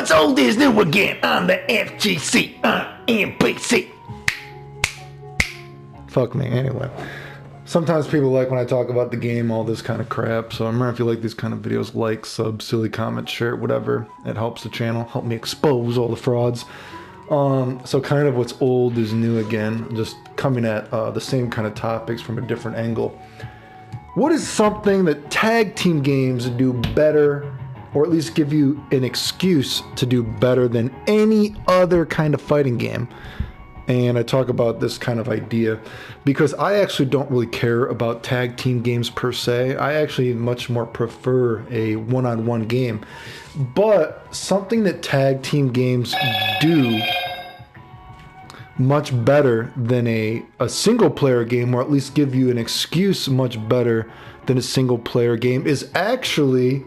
What's old is new again on the FGC NPC. Fuck me, anyway. Sometimes people like when I talk about the game, all this kind of crap. So remember, if you like these kind of videos, like, sub, silly comment, share, whatever. It helps the channel, help me expose all the frauds. So kind of what's old is new again. Just coming at the same kind of topics from a different angle. What is something that tag team games do better, or at least give you an excuse to do better than any other kind of fighting game? And I talk about this kind of idea because I actually don't really care about tag team games per se. I actually much more prefer a one-on-one game. But something that tag team games do much better than a single player game, or at least give you an excuse much better than a single player game, is actually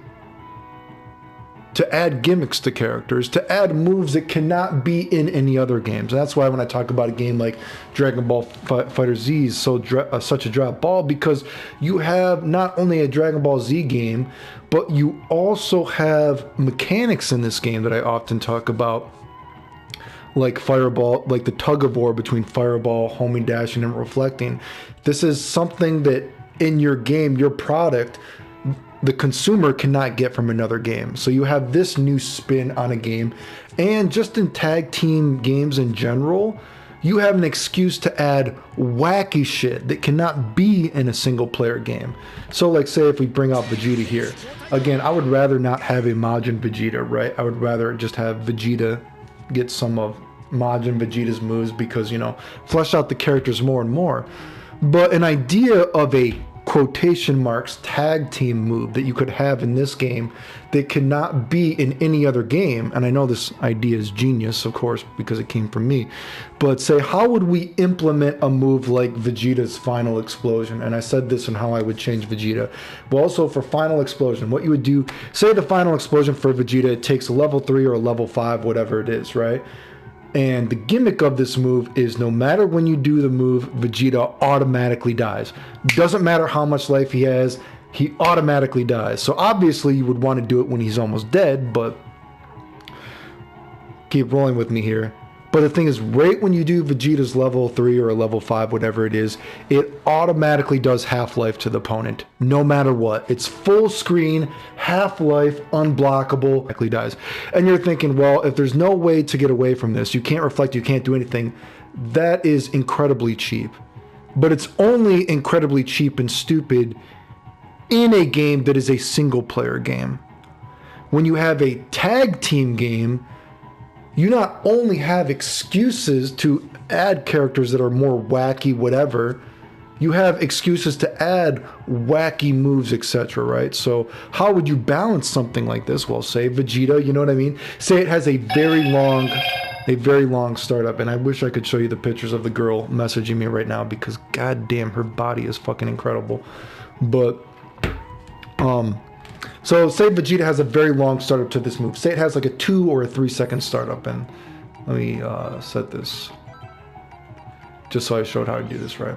to add gimmicks to characters, to add moves that cannot be in any other games. And that's why when I talk about a game like Dragon Ball Fighter Z is such a drop ball, because you have not only a Dragon Ball Z game, but you also have mechanics in this game that I often talk about, like Fireball, like the tug of war between Fireball, homing, dashing, and reflecting. This is something that in your game, your product, the consumer cannot get from another game. So you have this new spin on a game. And just in tag team games in general, you have an excuse to add wacky shit that cannot be in a single player game. So like, say if we bring out Vegeta here, again, I would rather not have a Majin Vegeta, right? I would rather just have Vegeta get some of Majin Vegeta's moves, because, you know, flesh out the characters more and more. But an idea of a quotation marks tag team move that you could have in this game that cannot be in any other game, and I know this idea is genius, of course, because it came from me, but say, how would we implement a move like Vegeta's Final Explosion? And I said this on how I would change Vegeta. But also for Final Explosion, what you would do, say the Final Explosion for Vegeta, it takes a level 3 or a level 5, whatever it is, right? And the gimmick of this move is no matter when you do the move, Vegeta automatically dies. Doesn't matter how much life he has, he automatically dies. So obviously you would want to do it when he's almost dead, but keep rolling with me here. But the thing is, right when you do Vegeta's level 3 or a level 5, whatever it is, it automatically does half-life to the opponent, no matter what. It's full screen, half-life, unblockable, actually dies. And you're thinking, well, if there's no way to get away from this, you can't reflect, you can't do anything, that is incredibly cheap. But it's only incredibly cheap and stupid in a game that is a single-player game. When you have a tag team game, you not only have excuses to add characters that are more wacky, whatever, you have excuses to add wacky moves, etc., right? So how would you balance something like this? Well, say Vegeta, you know what I mean? Say it has a very long startup, and I wish I could show you the pictures of the girl messaging me right now, because goddamn, her body is fucking incredible. But, so say Vegeta has a very long startup to this move. Say it has like a 2 or a 3 second startup, and let me set this just so I showed how to do this right.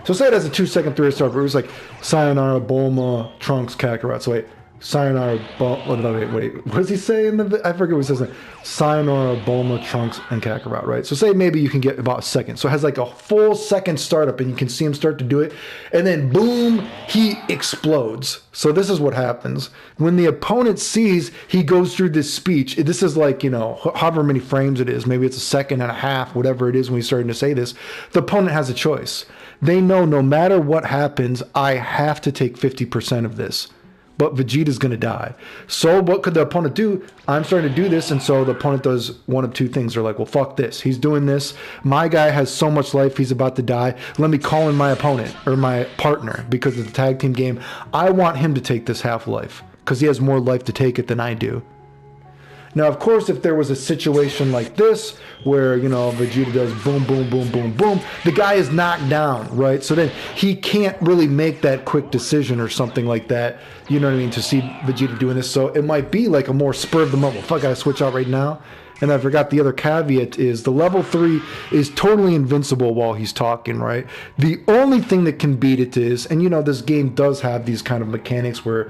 So say it has a 2 second 3 startup. It was like Sayonara, Bulma, Trunks, Kakarot. So wait, Sayonara, wait, what does he say in the? I forget what he says. Sayonara, Bulma, Trunks, and Kakarot, right? So say maybe you can get about a second. So it has like a full second startup, and you can see him start to do it, and then boom, he explodes. So this is what happens when the opponent sees he goes through this speech. This is like, you know, however many frames it is. Maybe it's a second and a half, whatever it is. When he's starting to say this, the opponent has a choice. They know no matter what happens, I have to take 50% of this. But Vegeta's going to die. So what could the opponent do? I'm starting to do this, and so the opponent does one of two things. They're like, well, fuck this. He's doing this. My guy has so much life, he's about to die. Let me call in my opponent or my partner, because it's a tag team game. I want him to take this half-life because he has more life to take it than I do. Now, of course, if there was a situation like this where, you know, Vegeta does boom, boom, boom, boom, boom, the guy is knocked down, right? So then he can't really make that quick decision or something like that, you know what I mean, to see Vegeta doing this. So it might be like a more spur of the moment. Fuck, I gotta switch out right now. And I forgot the other caveat is the level 3 is totally invincible while he's talking, right? The only thing that can beat it is, and you know, this game does have these kind of mechanics where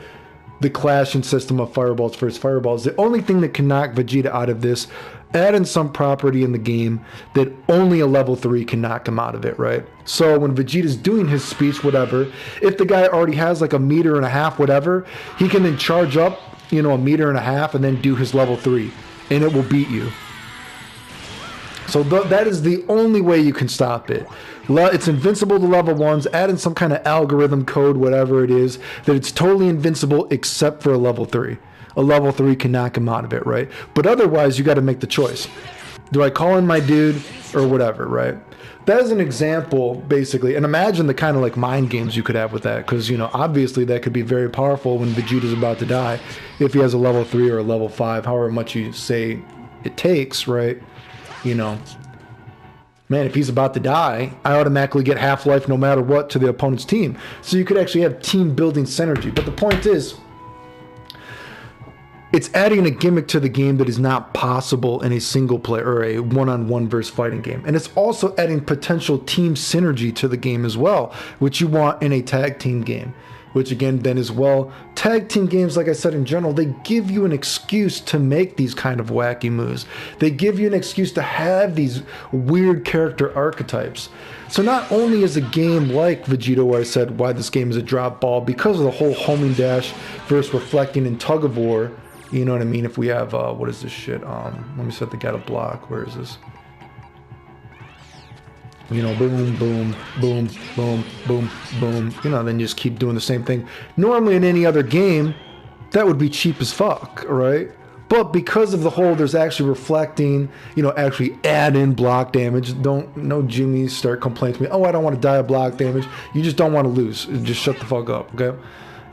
the clashing system of fireballs versus fireballs. The only thing that can knock Vegeta out of this, add in some property in the game that only a level 3 can knock him out of it, right? So when Vegeta's doing his speech, whatever, if the guy already has like 1.5 meters, whatever, he can then charge up, you know, 1.5 meters and then do his level 3, and it will beat you. So that is the only way you can stop it. It's invincible to level 1s. Add in some kind of algorithm code, whatever it is, that it's totally invincible except for a level 3. A level 3 can knock him out of it, right? But otherwise, you got to make the choice. Do I call in my dude or whatever, right? That is an example, basically. And imagine the kind of like mind games you could have with that. Because, you know, obviously that could be very powerful when Vegeta's about to die. If he has a level 3 or a level 5, however much you say it takes, right? You know, man, if he's about to die, I automatically get half-life no matter what to the opponent's team. So you could actually have team-building synergy. But the point is, it's adding a gimmick to the game that is not possible in a single player or a one-on-one versus fighting game. And it's also adding potential team synergy to the game as well, which you want in a tag team game. Which again, then as well, tag team games, like I said in general, they give you an excuse to make these kind of wacky moves. They give you an excuse to have these weird character archetypes. So not only is a game like Vegeta, where I said why this game is a drop ball, because of the whole homing dash versus reflecting and tug of war, you know what I mean? If we have, what is this shit? Let me set the guy to block. Where is this? You know, boom, boom, boom, boom, boom, boom. You know, then you just keep doing the same thing. Normally in any other game, that would be cheap as fuck, right? But because of the whole, there's actually reflecting, you know, actually add in block damage. No Jimmys start complaining to me, oh, I don't want to die of block damage. You just don't want to lose. Just shut the fuck up, okay?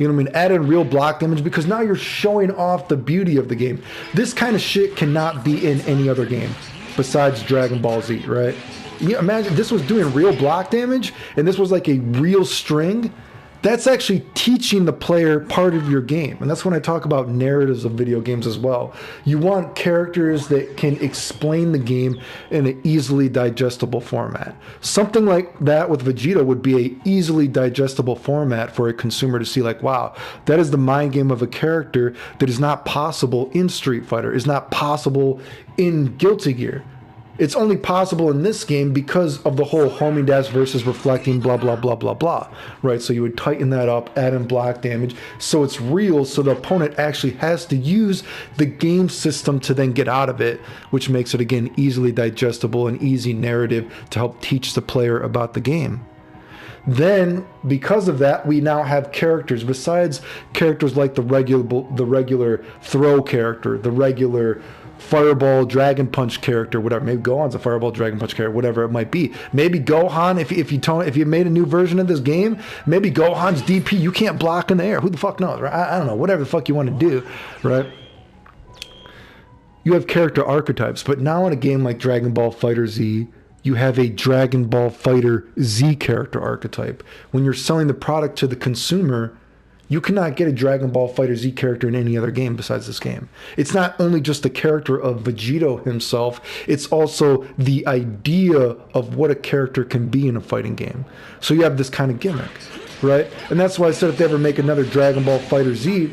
You know what I mean? Add in real block damage because now you're showing off the beauty of the game. This kind of shit cannot be in any other game besides Dragon Ball Z, right? You imagine this was doing real block damage and this was like a real string. That's actually teaching the player part of your game. And that's when I talk about narratives of video games as well. You want characters that can explain the game in an easily digestible format. Something like that with Vegeta would be an easily digestible format for a consumer to see like, wow, that is the mind game of a character that is not possible in Street Fighter, is not possible in Guilty Gear. It's only possible in this game because of the whole homing dash versus reflecting, blah, blah, blah, blah, blah, right? So you would tighten that up, add in block damage, so it's real, so the opponent actually has to use the game system to then get out of it, which makes it, again, easily digestible and easy narrative to help teach the player about the game. Then, because of that, we now have characters, besides characters like the regular throw character, the regular Fireball, Dragon Punch character, whatever. Maybe Gohan's a Fireball, Dragon Punch character, whatever it might be. Maybe Gohan, if you made a new version of this game, maybe Gohan's DP, you can't block in the air. Who the fuck knows, right? I don't know. Whatever the fuck you want to do, right? You have character archetypes, but now in a game like Dragon Ball Fighter Z, you have a Dragon Ball Fighter Z character archetype. When you're selling the product to the consumer, you cannot get a Dragon Ball Fighter Z character in any other game besides this game. It's not only just the character of Vegeta himself, it's also the idea of what a character can be in a fighting game. So you have this kind of gimmick, right? And that's why I said if they ever make another Dragon Ball Fighter Z,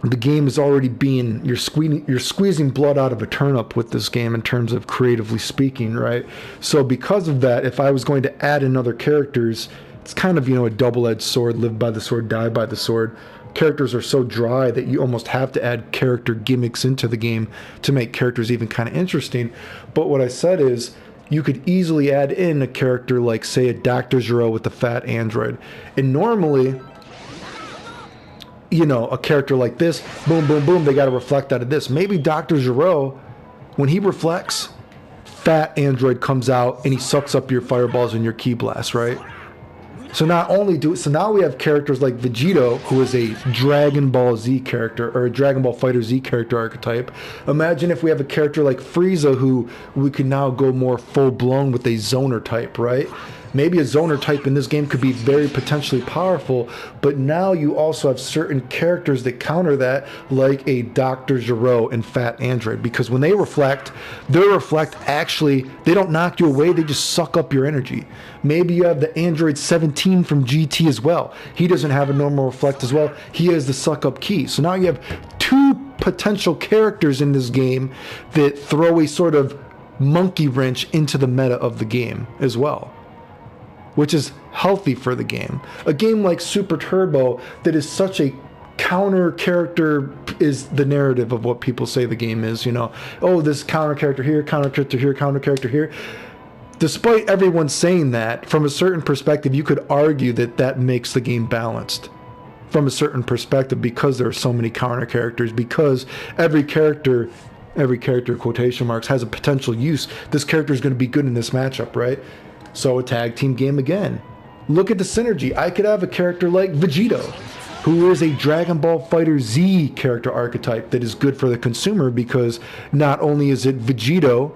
the game is already being, you're squeezing blood out of a turnip with this game in terms of creatively speaking, right? So because of that, if I was going to add in other characters, it's kind of, you know, a double-edged sword, live by the sword, die by the sword. Characters are so dry that you almost have to add character gimmicks into the game to make characters even kind of interesting. But what I said is, you could easily add in a character like, say, a Dr. Gero with the fat android. And normally, you know, a character like this, boom, boom, boom, they got to reflect out of this. Maybe Dr. Gero, when he reflects, fat android comes out and he sucks up your fireballs and your ki blasts, right? So now we have characters like Vegeta, who is a Dragon Ball Z character, or a Dragon Ball Fighter Z character archetype. Imagine if we have a character like Frieza, who we can now go more full-blown with a zoner type, right? Maybe a zoner type in this game could be very potentially powerful, but now you also have certain characters that counter that, like a Dr. Gero and Fat Android, because when they reflect actually, they don't knock you away, they just suck up your energy. Maybe you have the Android 17 from GT as well. He doesn't have a normal reflect as well. He has the suck up key. So now you have two potential characters in this game that throw a sort of monkey wrench into the meta of the game as well, which is healthy for the game. A game like Super Turbo that is such a counter character is the narrative of what people say the game is, you know. Oh, this counter character here, counter character here, counter character here. Despite everyone saying that, from a certain perspective, you could argue that that makes the game balanced. From a certain perspective, because there are so many counter characters, because every character quotation marks has a potential use. This character is going to be good in this matchup, right? So a tag team game again. Look at the synergy. I could have a character like Vegeta, who is a Dragon Ball FighterZ character archetype that is good for the consumer, because not only is it Vegeta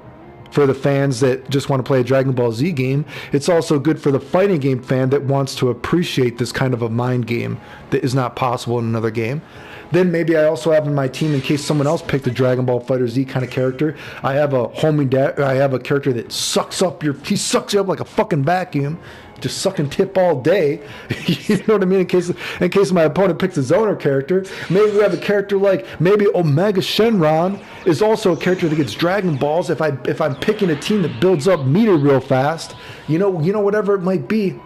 for the fans that just want to play a Dragon Ball Z game, it's also good for the fighting game fan that wants to appreciate this kind of a mind game that is not possible in another game. Then maybe I also have in my team, in case someone else picked a Dragon Ball FighterZ kind of character, I have a character that sucks you up like a fucking vacuum, just sucking tip all day. You know what I mean? In case my opponent picks a zoner character, maybe we have a character like maybe Omega Shenron is also a character that gets Dragon Balls. If I'm picking a team that builds up meter real fast, you know whatever it might be.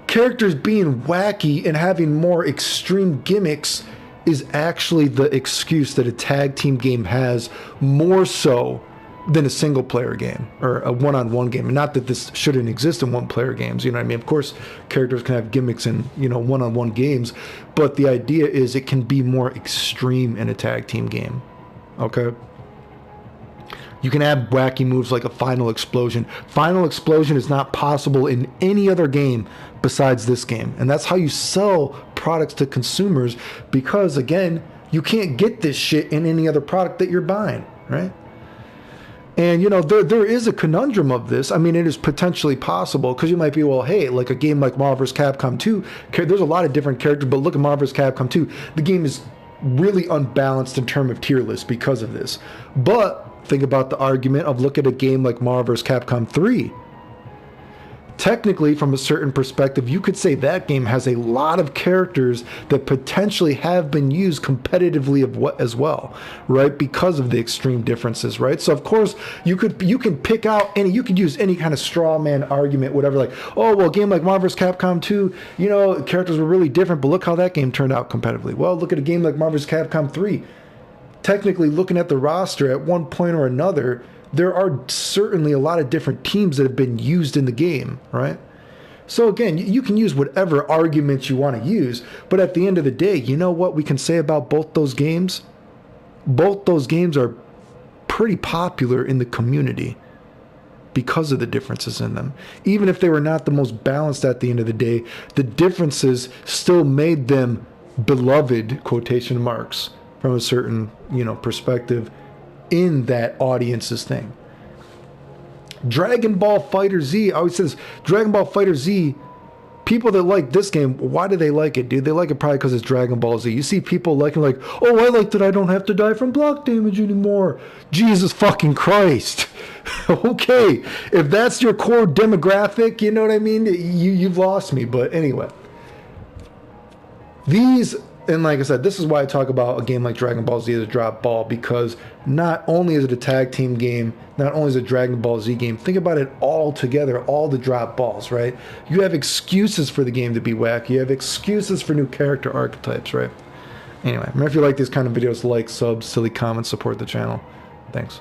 Characters being wacky and having more extreme gimmicks is actually the excuse that a tag team game has, more so than a single player game or a one-on-one game. And not that this shouldn't exist in one-player games, you know what I mean? Of course, characters can have gimmicks in, one-on-one games, but the idea is it can be more extreme in a tag team game, okay? You can add wacky moves like a Final Explosion. Final Explosion is not possible in any other game besides this game. And that's how you sell products to consumers, because, again, you can't get this shit in any other product that you're buying, right? And, there is a conundrum of this. I mean, it is potentially possible, because you might be, well, hey, like a game like Marvel vs. Capcom 2, there's a lot of different characters, but look at Marvel vs. Capcom 2. The game is really unbalanced in terms of tier list because of this. But think about the argument of look at a game like Marvel vs. Capcom 3. Technically, from a certain perspective, you could say that game has a lot of characters that potentially have been used competitively as well, right? Because of the extreme differences, right? So of course, you can pick out you could use any kind of straw man argument, whatever, like, oh, well, a game like Marvel vs. Capcom 2, characters were really different, but look how that game turned out competitively. Well, look at a game like Marvel vs. Capcom 3. Technically, looking at the roster at one point or another, there are certainly a lot of different teams that have been used in the game, right? So again, you can use whatever arguments you want to use, but at the end of the day, you know what we can say about both those games? Both those games are pretty popular in the community because of the differences in them. Even if they were not the most balanced at the end of the day, the differences still made them beloved, quotation marks, from a certain, perspective in that audience's thing. Dragon Ball FighterZ, I always say this, Dragon Ball FighterZ, people that like this game, why do they like it, dude? They like it probably because it's Dragon Ball Z. You see people liking, like, oh, I like that I don't have to die from block damage anymore. Jesus fucking Christ. Okay, if that's your core demographic, you know what I mean? You've lost me, but anyway. And like I said, this is why I talk about a game like Dragon Ball Z as a drop ball, because not only is it a tag team game, not only is it a Dragon Ball Z game, think about it all together, all the drop balls, right? You have excuses for the game to be wacky. You have excuses for new character archetypes, right? Anyway, remember, if you like these kind of videos, like, sub, silly comments, support the channel. Thanks.